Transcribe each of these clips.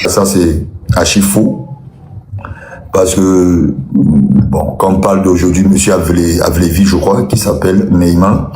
Ça, c'est archi faux. Parce que, bon, quand on parle d'aujourd'hui, monsieur Avlevi, je crois, qui s'appelle Neymar,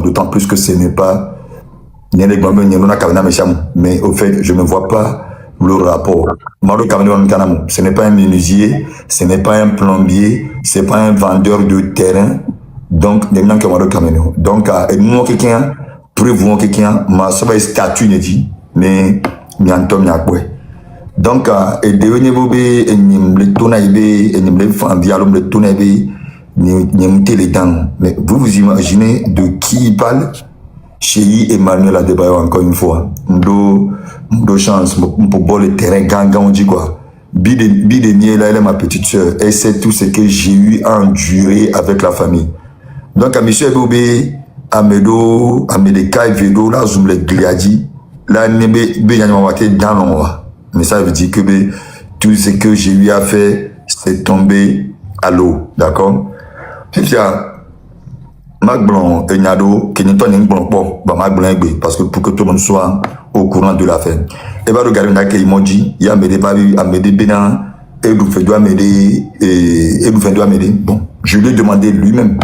d'autant plus que ce n'est pas. Mais au fait, je ne vois pas le rapport. Ce n'est pas un menuisier, ce n'est pas un plombier, ce n'est pas un vendeur de terrain. Donc, nous, quelqu'un, preuve, quelqu'un, ma statut, ne dit, mais, donc, et devenir bobé, et le tonaïbé, et le fan dialogue, le tonaïbé, les dents. Mais vous imaginez de qui il parle? Chez Emmanuel Adebayo, encore une fois. M'do chance, pour boire le terrain, gang, on dit quoi? Bidenier, là, elle est ma petite soeur. Elle sait tout ce que j'ai eu à endurer avec la famille. Donc, à monsieur Bobé, Amedo, Amedekai, Vedo, là, zoom les gliadi, là, dans l'ombre. Mais ça veut dire que tout ce que j'ai eu à faire, c'est tombé à l'eau. D'accord? C'est ça. Magblon et Nado, qui n'est pas un bon, parce que pour que tout le monde soit au courant de l'affaire. Et va regarder là qu'ils m'ont dit, il y a Médé Babi, Amédé Bénin, et nous fait doit m'aider, et nous fait doit m'aider. Bon, je lui ai demandé lui-même,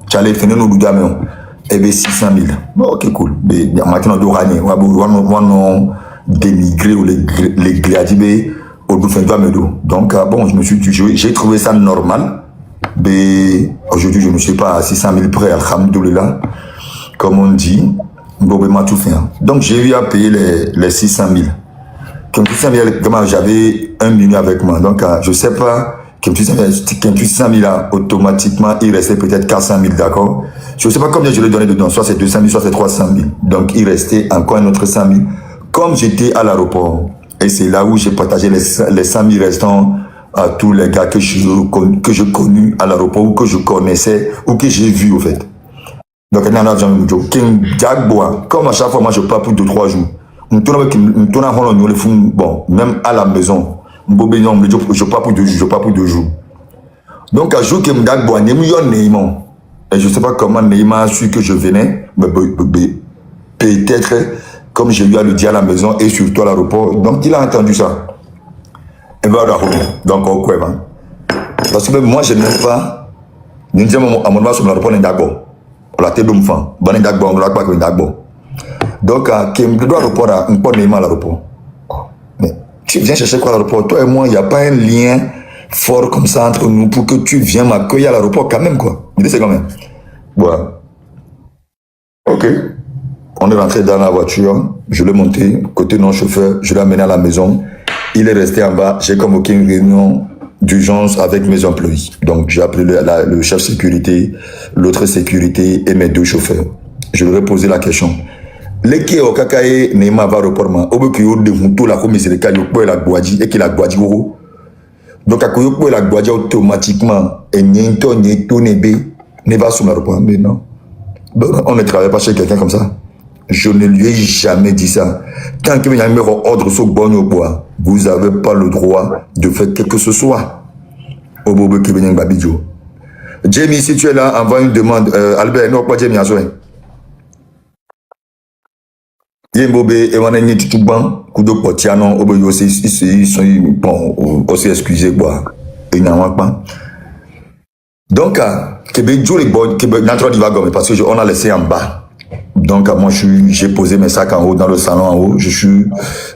j'allais finir nos doudamons, et bien 600 000. Bon, ok, cool. Mais maintenant, on dénigré ou les gliadibés au bout de m'aider. Donc, bon, je me suis dit, j'ai trouvé ça normal. Mais aujourd'hui, je ne suis pas à 600 000 près, alhamdoulilah, comme on dit, tout fait. Donc, j'ai eu à payer les 600 000. Comme 600 000, j'avais 1 million avec moi. Donc, je ne sais pas, comme 600 000, automatiquement, il restait peut-être 400 000, d'accord? Je ne sais pas combien je lui ai donné dedans, soit c'est 200 000, soit c'est 300 000. Donc, il restait encore un autre 100 000. Comme j'étais à l'aéroport, et c'est là où j'ai partagé les 100 000 restants à tous les gars que je connus à l'aéroport ou que je connaissais ou que j'ai vu au fait. Donc, comme à chaque fois, moi je pars pour 2-3 jours. Bon, même à la maison, je pars pour 2 jours, je pars pour 2 jours. Donc, à jour que Mdagboa, et je ne sais pas comment Neymar a su que je venais, mais peut-être comme j'ai eu à le dire à la maison et surtout à l'aéroport. Donc, il a entendu ça. Donc, parce que moi, je n'aime pas. Nous disons à mon moment sur l'aéroport, on la tête de m'enfant. Donc, qui me doit l'aéroport, on peut Neymar à l'aéroport. Mais tu viens chercher quoi à l'aéroport? Toi et moi, il n'y a pas un lien fort comme ça entre nous pour que tu viennes m'accueillir à l'aéroport quand même, quoi. Mais c'est quand même. Voilà. Ok. On est rentré dans la voiture. Je l'ai monté, côté non-chauffeur. Je l'ai amené à la maison. Il est resté en bas. J'ai convoqué une réunion d'urgence avec mes employés. Donc, j'ai appelé le chef sécurité, l'autre sécurité et mes 2 chauffeurs. Je leur ai posé la question. L'équipe au Kakae Neymar va reporter. Au bout de Moutou, la commission de Kayoko et la Guadi, et qu'il a Guadi. Donc, à Kayoko et la Guadi automatiquement, et Niento, Nebe, ne va sur l'aéroport. Mais non. On ne travaille pas chez quelqu'un comme ça. Je ne lui ai jamais dit ça. Tant que vous avez un ordre sur le bois, vous n'avez pas le droit de faire quelque que ce soit. Au bobo qui vient Babidjo. Jamie, si tu es là, envoie une demande. Albert, non, pas Jamie, Azoé. Yembobé, et on a une petite ban, coup de potiano, au bobo, ils sont aussi excusés, quoi. Ils n'en ont pas. Donc, Québec, les boys, Québec, naturellement, parce qu'on a laissé en bas. Donc, moi, j'ai posé mes sacs en haut, dans le salon en haut. Je suis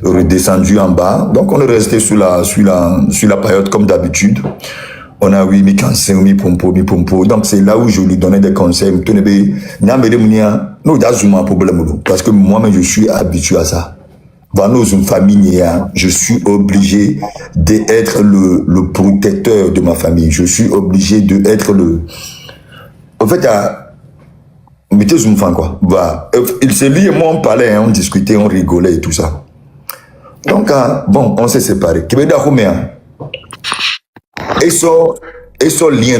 redescendu en bas. Donc, on est resté sur la période comme d'habitude. On a mis mi pompo. Donc, c'est là où je lui donnais des conseils. Parce que moi-même, je suis habitué à ça. Dans une famille, je suis obligé d'être le protecteur de ma famille. Je suis obligé d'être le... En fait, mettez une fan quoi. Bah, il s'est lui et moi on parlait, on discutait, on rigolait et tout ça. Donc bon, on s'est séparés. Et son lien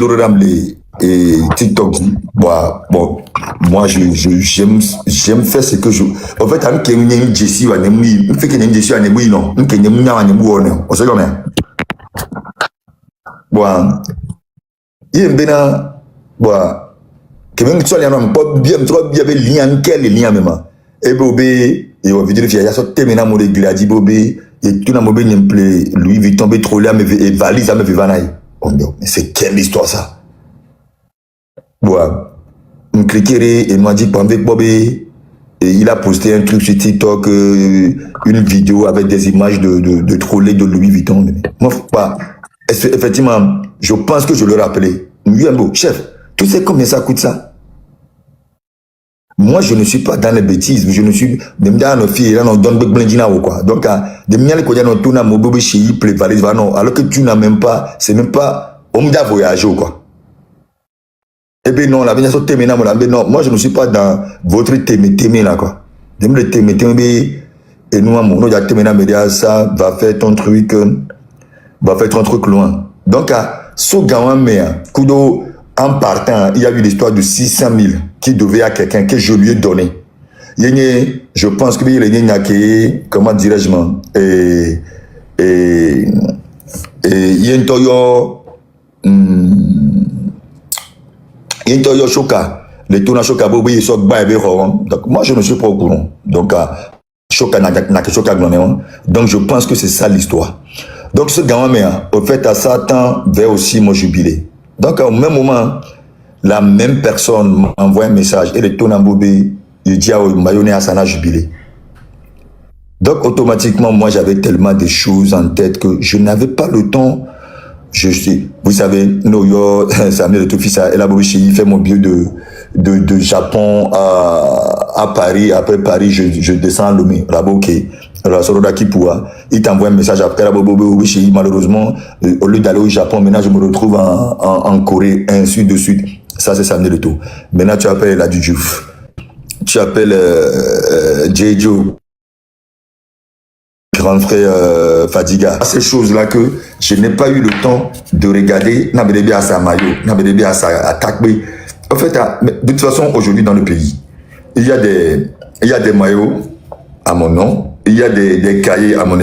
et TikTok. Bah, bon, moi j'aime faire ce que je. En fait, on fait que Jessie ou Anemui, on fait que Jessie ou Anemui non, on fait que on sait comment. Bon, il est bien, bon. que même tu as bien lien quel lien même et bobé et on vidéo il y a ça terminé mon gladi bobé et tout na mobé n'implé Louis Vuitton be trop là et valise à me vivanaï. Oh mais c'est quelle histoire ça. Ouais. On cliquerait et m'a dit pendant bobé et il a posté un truc sur TikTok, une vidéo avec des images de trolley de Louis Vuitton. Moi, bah, effectivement, je pense que je le rappelais. Chef, tu sais combien ça coûte ça? Moi, je ne suis pas dans les bêtises. Je ne suis dans nos filles, là, on donne ou quoi. Donc, de miel qu'on a dans tout, alors que tu n'as même pas, c'est même pas, on me dit voyager ou quoi. Eh bien non, la vie non, moi je ne suis pas dans votre témé là quoi. Dem le témé et nous on a témé ça va faire ton truc loin. Donc à ce gamin mais kudo en partant, il y a eu l'histoire de 600 000 qui devait à quelqu'un que je lui ai donné. Je pense que il y a comment dirais-je il y a un toyo Into Choka, les tournages Choka Bobi et Sok Baébé donc moi je ne suis pas au courant. Donc Choka n'a que Choka donc je pense que c'est ça l'histoire. Donc ce gamin mais au fait à Satan vers aussi mon jubilé. Donc au même moment la même personne m'envoie un message et le tournage Bobi il dit à Mayonnaise à Sana jubilé. Donc automatiquement moi j'avais tellement de choses en tête que je n'avais pas le temps. Vous savez, ça amené le fils à il fait mon bio de Japon à Paris. Après Paris, je descends à Lomé, là-bas, ok. La Soroda Kipua, il t'envoie un message après là-bas, malheureusement, au lieu d'aller au Japon, maintenant je me retrouve en Corée, ainsi de suite. Ça, c'est Samedi le tout. Maintenant, tu appelles la Djouf. Tu appelles Jejo. Grand frère Fadiga. Ces choses-là que je n'ai pas eu le temps de regarder. N'abedebe à sa maillot, n'abedebe à sa attaque. En fait, de toute façon, aujourd'hui dans le pays, il y a des maillots à mon nom, il y a des cahiers à mon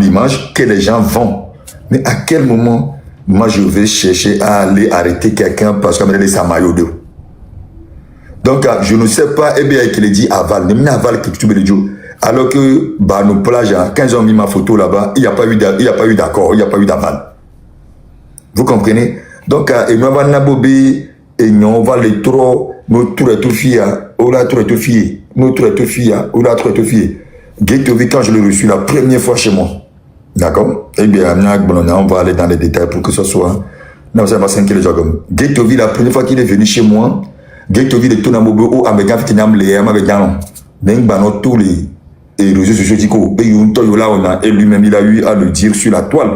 image que les gens vendent. Mais à quel moment, moi, je vais chercher à aller arrêter quelqu'un parce qu'il a sa maillot d'eau. Donc, je ne sais pas, eh bien, qu'il dit aval, ne aval que tu veux le dire. Alors que, bah, nos plages, quand ils ont mis ma photo là-bas, il n'y a pas eu d'accord, il n'y a pas eu d'aval. Vous comprenez? Donc, et nous avons nabobé, et nous on va les trop, nous tout est tout fier, ou là tout est tout fier, nous tout est tout fier, ou là tout est tout fier. Getovi, quand je l'ai reçu la première fois chez moi, d'accord? Eh bien, on va aller dans les détails pour que ce soit, non, ça va s'inquiéter les gens comme. Getovi, la première fois qu'il est venu chez moi, Getovi, le tout nabobé, ou Amégan, Fitinam, les Amégan, même, bah, tous les, et les réseaux sociaux et lui-même il a eu à le dire sur la toile.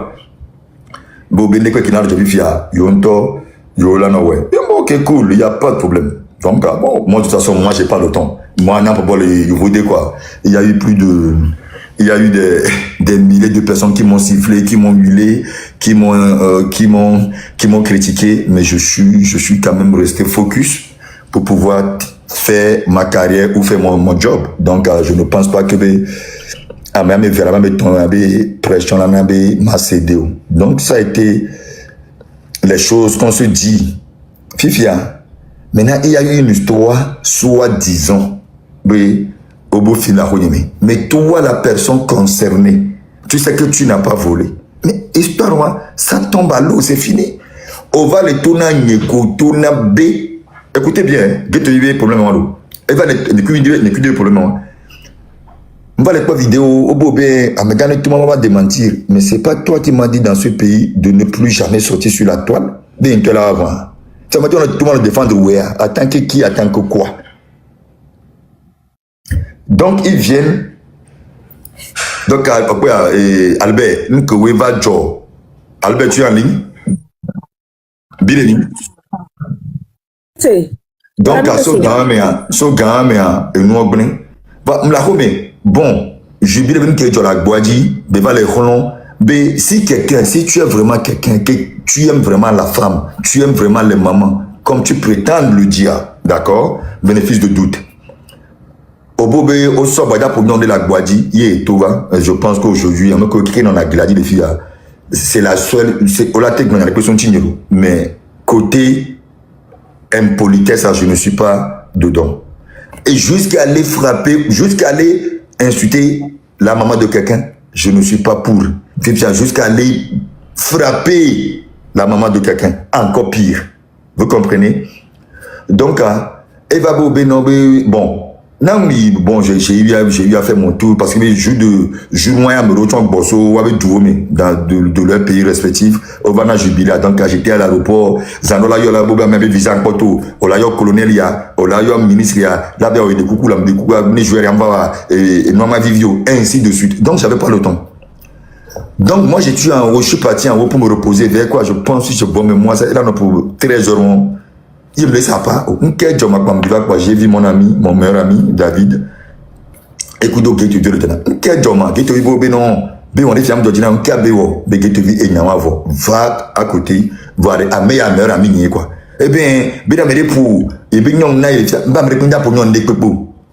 Ok, cool, il n'y a pas de problème. Donc, bon, moi de toute façon, moi j'ai pas le temps. Moi, n'importe quoi, il y a eu des milliers de personnes qui m'ont sifflé, qui m'ont huilé, qui m'ont critiqué, mais je suis quand même resté focus pour pouvoir faire ma carrière ou faire mon job. Donc, je ne pense pas que donc, ça a été les choses qu'on se dit. Fifia, maintenant, il y a eu une histoire, soi-disant, oui, au beau final, mais toi, la personne concernée, tu sais que tu n'as pas volé. Mais histoire, ça tombe à l'eau, c'est fini. On va les tourner à B. Écoutez bien, j'ai problème en l'eau. Et va ne plus de problème. On va les pas vidéo au bobé, à me gagner tout le monde va démentir. Mais c'est pas toi qui m'as dit dans ce pays de ne plus jamais sortir sur la toile. Bien que là avant. Ça m'a dit on a tout le monde défendre ouais. Attends que qui, attends que quoi. Donc ils viennent. Donc Albert, nous que va Joe. Albert, tu es en ligne? Billy. Donc, à ce gamin, et nous, bon, je vais dire que tu as la boadi, mais si tu es vraiment quelqu'un, que tu aimes vraiment la femme, tu aimes vraiment les mamans, comme tu prétends le dire, d'accord, bénéfice de doute. Au bobé, au sobada pour nous de la boadi, je pense qu'aujourd'hui, c'est la seule, c'est au latte, mais côté impolitesse, je ne suis pas dedans. Et jusqu'à aller frapper, jusqu'à aller insulter la maman de quelqu'un, je ne suis pas pour. Jusqu'à aller frapper la maman de quelqu'un, encore pire. Vous comprenez? Donc, Eva Bobé, bon, non, bon, j'ai eu à faire mon tour parce que les jours moyen me retrouvent Bosso avec Douomé de leur pays respectif. Au Vana Jubila, donc j'étais à l'aéroport. Zanola Yola Boba m'avait visé en Poto. Ola Yo colonel ya, Ola Yo ministre ya, là bas des coucou, des coucou, les joueurs en bas et Noama Vivio, ainsi de suite. Donc j'avais pas le temps. Donc moi j'ai tué en haut, je suis parti en haut pour me reposer. Vers quoi je pense si je bombe moi, ça là pour 13 heures. Il me laisse à part. J'ai vu mon ami, mon meilleur ami, David. Écoute, va à côté, voir un meilleur ami, quoi. Eh bien,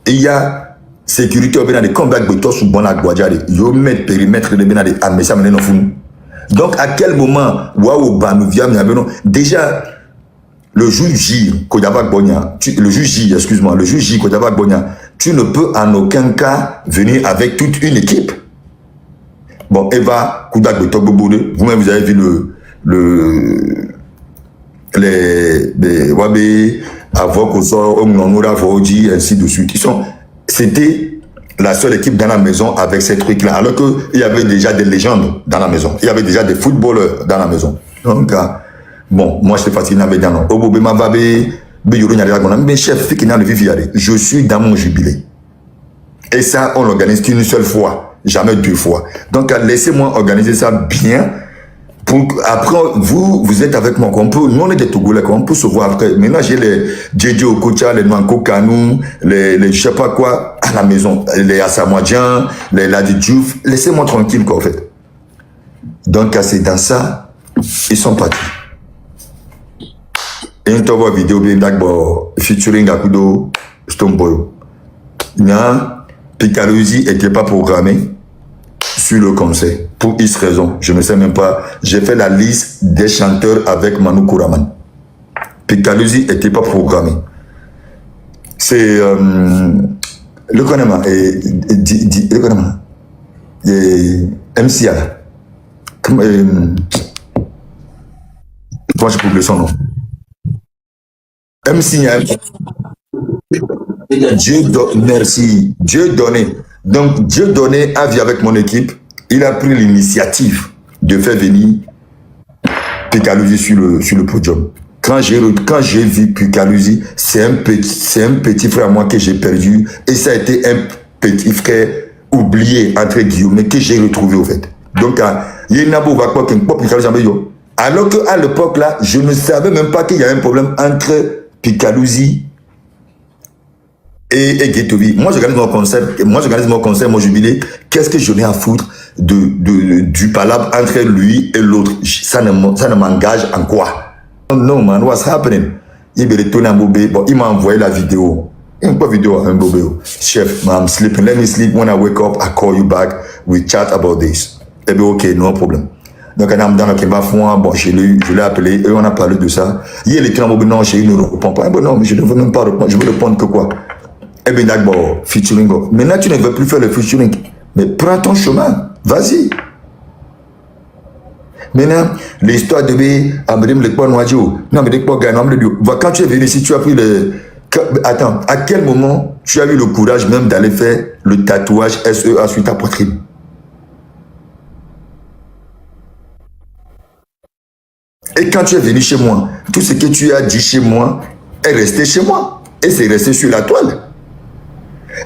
il y a sécurité au des combats de toi sous bon aguadjari. Yo met périmètre de benade à messa mené non fou. Donc à quel moment waouh bah nous vient déjà le juge J, le juge J, excuse-moi, le juge J, Kodabak Bonya, tu ne peux en aucun cas venir avec toute une équipe. Bon, Eva, Koudak de Togbobode, vous-même vous avez vu les Wabe, Avokoso, Omnonora, Voji, ainsi de suite. C'était la seule équipe dans la maison avec ces trucs-là, alors qu'il y avait déjà des légendes dans la maison. Il y avait déjà des footballeurs dans la maison. Donc, bon, moi je suis fatigué dans mais chef, je suis dans mon jubilé. Et ça, on l'organise qu'une seule fois, jamais deux fois. Donc, laissez-moi organiser ça bien. Pour, après, vous êtes avec moi. Nous, on est des Togolais, on peut se voir après. Maintenant, j'ai les Djedje Okocha, les Nwanko Kanou, les je sais pas quoi, à la maison. Les Assamouadjian, les Ladi Diouf. Laissez-moi tranquille, quoi, en fait. Donc, c'est dans ça, ils sont partis. Et on voit vidéo bien d'accord featuring Akudo Stomboyo. Picalosi n'était pas programmé sur le conseil pour X raison. Je ne sais même pas. J'ai fait la liste des chanteurs avec Manu Kouraman. Picalosi n'était pas programmé. C'est le Konema et le Konema et MCA. Comment je peux oublier son nom? Merci. Dieu donné. Donc, Dieu donné a vu avec mon équipe. Il a pris l'initiative de faire venir Picalosi sur le podium. Quand j'ai vu Picalosi, c'est un petit frère à moi que j'ai perdu. Et ça a été un petit frère oublié, entre guillemets, que j'ai retrouvé au fait. Donc, il y a un Picalosi. Alors qu'à l'époque là, je ne savais même pas qu'il y a un problème entre Picalosi et Guetovi. Moi, j'organise mon concert, mon jubilé. Qu'est-ce que je n'ai à foutre du palabre entre lui et l'autre? Ça ne m'engage en quoi? No man, what's happening? Il m'a envoyé la vidéo. Une vidéo, un bobé. Chef, I'm sleeping. Let me sleep. When I wake up, I call you back. We chat about this. Eh bien, ok, no problem. Donc, dans le Kemba Fouan, bon, je l'ai appelé et on a parlé de ça. Il est non, il ne répond pas. Bon, non, mais je ne veux même pas répondre. Je veux répondre que quoi? Eh bien, d'accord, featuring. Maintenant, tu ne veux plus faire le featuring. Mais prends ton chemin. Vas-y. Maintenant, l'histoire de Amrim Lekpo Noadjo. Non, mais Lekpo Ganon, quand tu es venu ici, tu as pris le. Attends, à quel moment tu as eu le courage même d'aller faire le tatouage SEA sur ta poitrine? Et quand tu es venu chez moi, tout ce que tu as dit chez moi est resté chez moi. Et c'est resté sur la toile.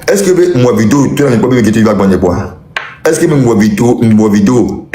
Est-ce que moi vidéo, tu n'as pas vu que tu vas gagner quoi? Est-ce que moi vidéo,